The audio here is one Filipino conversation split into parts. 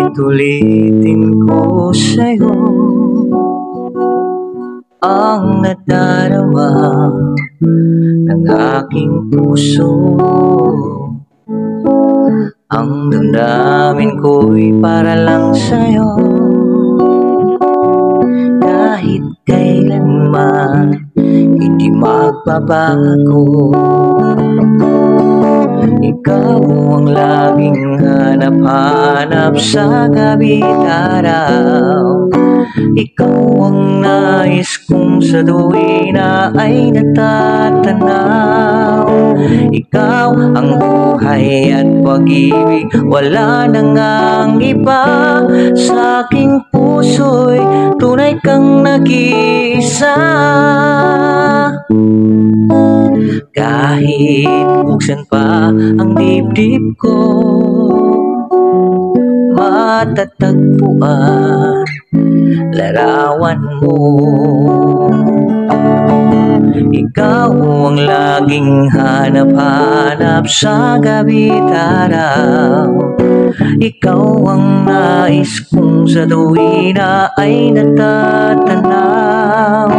Ulit-ulitin ko sa'yo ang nadarama ng aking puso. Ang damdamin ko'y para lang sa'yo, kahit kailanman hindi magbabago. Ikaw ang laging hanap-hanap sa gabi at araw. Ikaw ang nais kong sa tuwina ay natatanaw. Ikaw ang buhay at pag-ibig, wala nang ang iba. Sa aking puso'y tunay kang nag-iisa. Kahit buksan pa ang dibdib ko, matatagpuan larawan mo. Ikaw ang laging hanap-hanap sa gabi at araw. Ikaw ang nais kong sa tuwina ay natatanaw.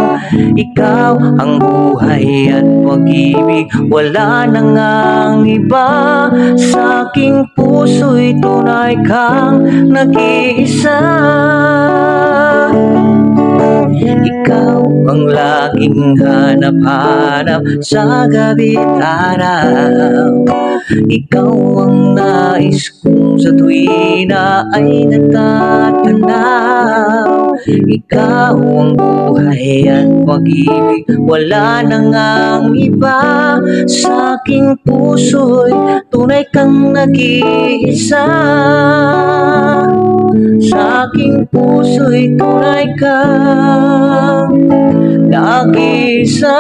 Ikaw ang buhay at pag-ibig, wala nang ang iba. Sa aking puso'y tunay kang nag-iisa. Ikaw ang laging hanap-hanap sa gabi at araw. Ikaw ang nais kong sa tuwina ay natatanaw. Ikaw ang buhay at pag-ibig, wala nang ang iba. Sa aking puso'y tunay kang nag-iisa. Sa aking puso'y tunay kang nag-iisa.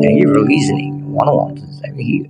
Thank you for listening. 101 here.